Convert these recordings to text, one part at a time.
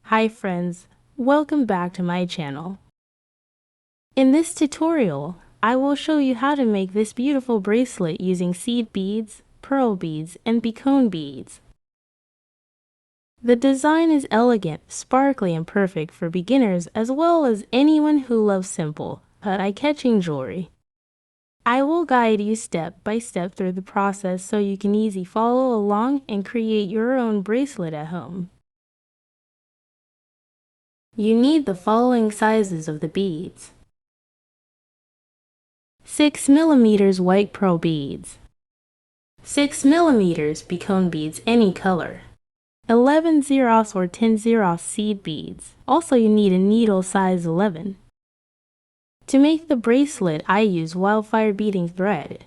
Hi friends, welcome back to my channel. In this tutorial, I will show you how to make this beautiful bracelet using seed beads, pearl beads, and beacon beads. The design is elegant, sparkly, and perfect for beginners as well as anyone who loves simple, but eye-catching jewelry. I will guide you step by step through the process so you can easily follow along and create your own bracelet at home. You need the following sizes of the beads. 6 mm white pearl beads, 6 mm beacon beads any color, 11 zeros or 10 zeros seed beads. Also you need a needle size 11. To make the bracelet I use wildfire beading thread.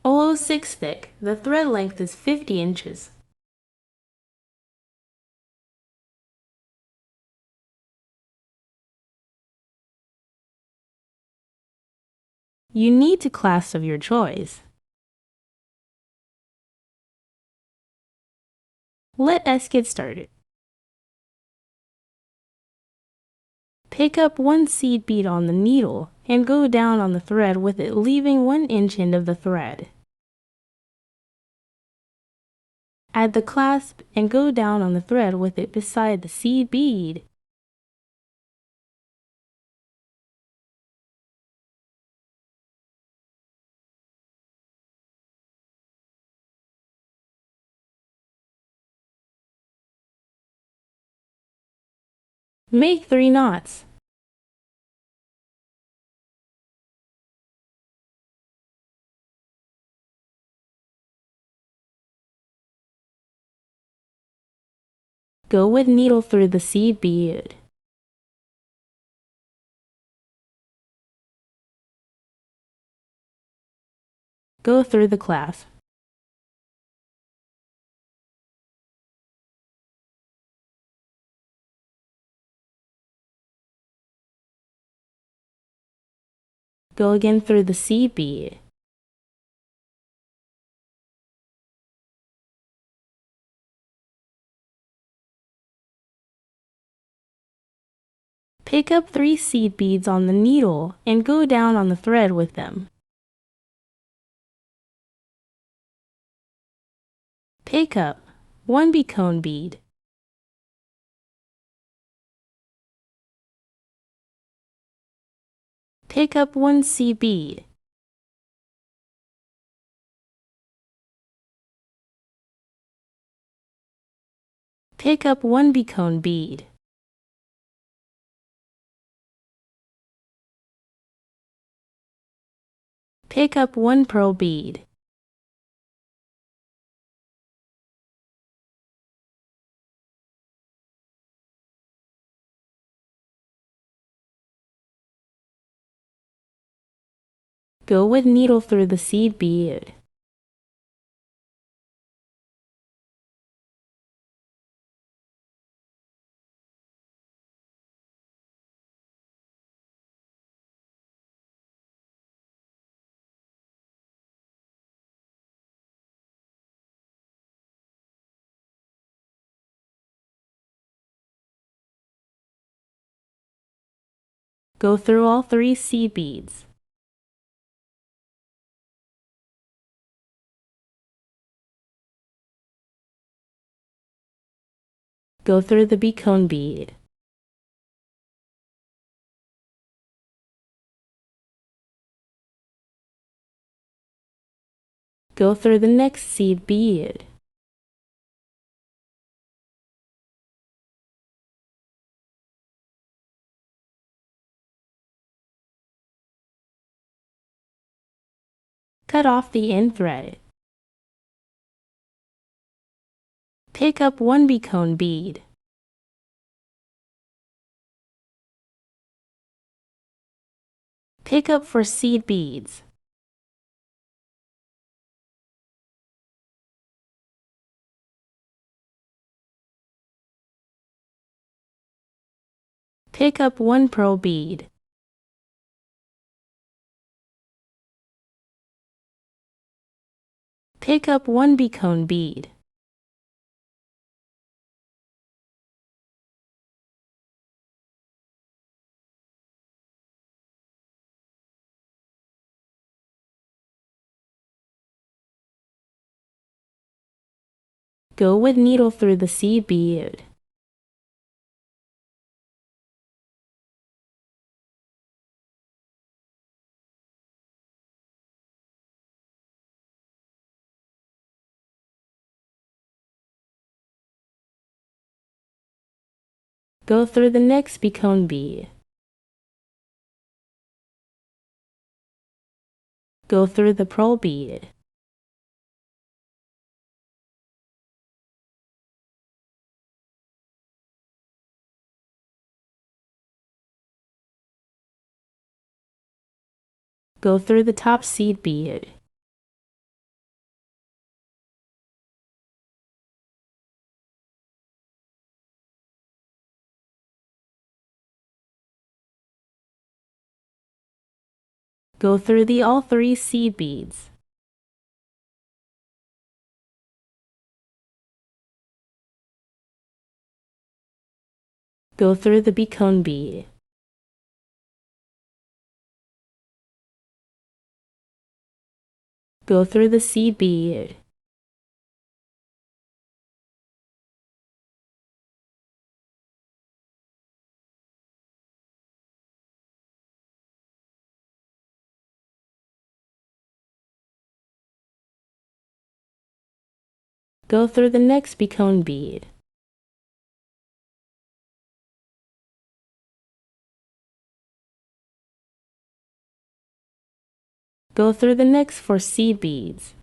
006 thick, the thread length is 50 inches. You need two clasps of your choice. Let us get started. Pick up one seed bead on the needle and go down on the thread with it, leaving 1 inch end of the thread. Add the clasp and go down on the thread with it beside the seed bead. Make 3 knots. Go with needle through the seed bead. Go through the clasp. Go again through the seed bead. Pick up 3 seed beads on the needle and go down on the thread with them. Pick up 1 beacon bead. Pick up 1 seed bead. Pick up 1 beacon bead. Pick up 1 pearl bead. Go with needle through the seed bead. Go through all 3 seed beads. Go through the beacon bead. Go through the next seed bead. Cut off the end thread. Pick up 1 beacon bead. Pick up for seed beads. Pick up 1 pearl bead. Pick up 1 beacon bead. Go with needle through the seed bead. Go through the next becone bead. Go through the pearl bead. Go through the top seed bead. Go through all three seed beads. Go through the becone bead. Go through the seed bead. Go through the next becone bead. Go through the next 4 seed beads.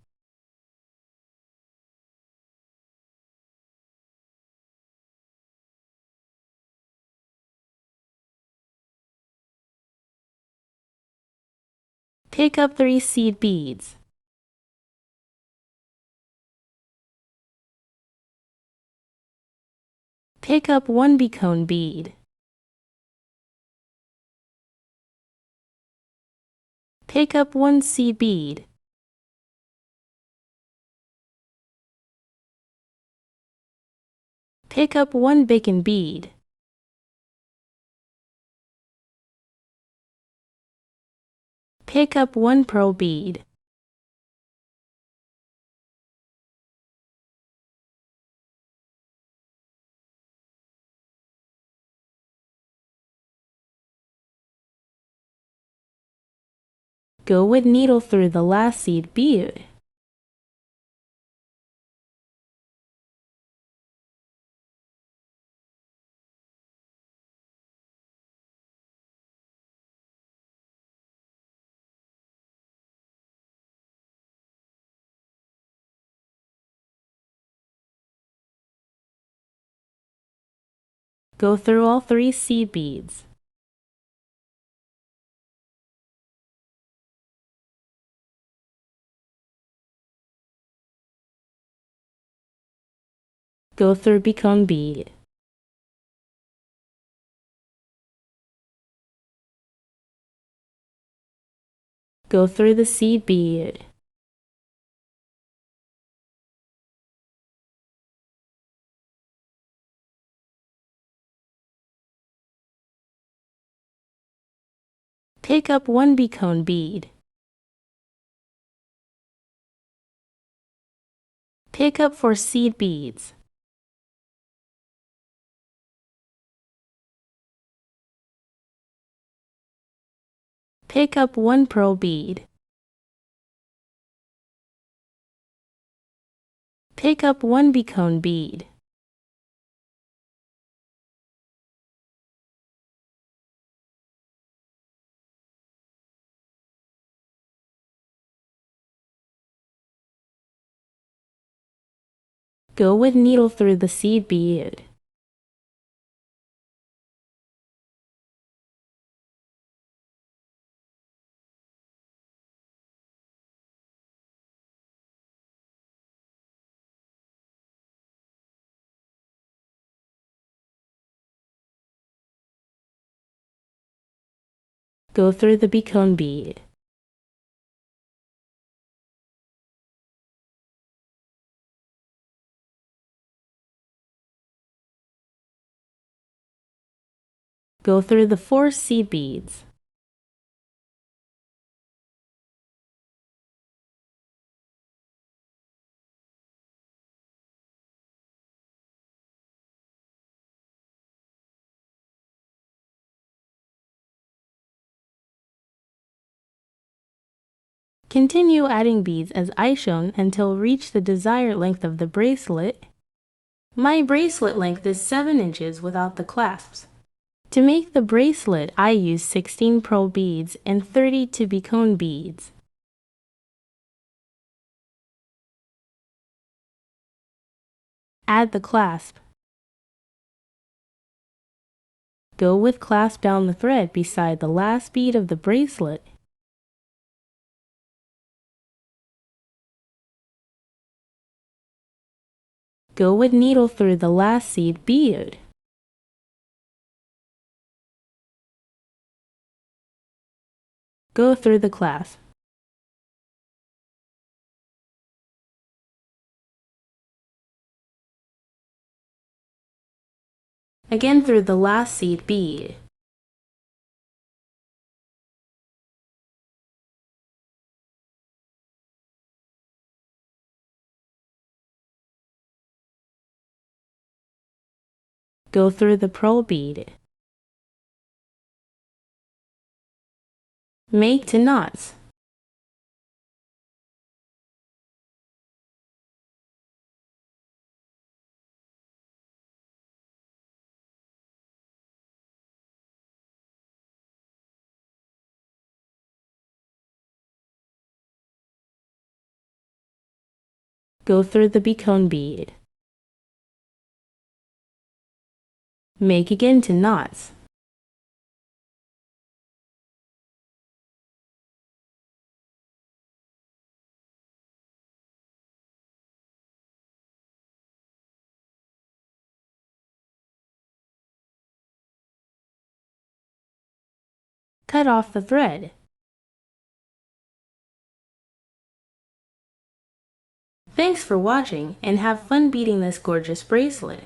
Pick up 3 seed beads. Pick up 1 becone bead. Pick up 1 seed bead. Pick up 1 becone bead. Pick up 1 pearl bead. Go with needle through the last seed bead. Go through all 3 seed beads. Go through becone bead. Go through the seed bead. Pick up 1 becone bead. Pick up 4 seed beads. Pick up 1 pearl bead. Pick up 1 becone bead. Go with needle through the seed bead. Go through the becone bead. Go through the 4 seed beads. Continue adding beads as I shown until reach the desired length of the bracelet. My bracelet length is 7 inches without the clasps. To make the bracelet, I use 16 pearl beads and 30 to-be-cone beads. Add the clasp. Go with clasp down the thread beside the last bead of the bracelet. Go with needle through the last seed bead. Go through the clasp. Again through the last seed bead. Go through the pearl bead. Make 2 knots. Go through the beacon bead. Make again 2 knots. Cut off the thread. Thanks for watching and have fun beading this gorgeous bracelet.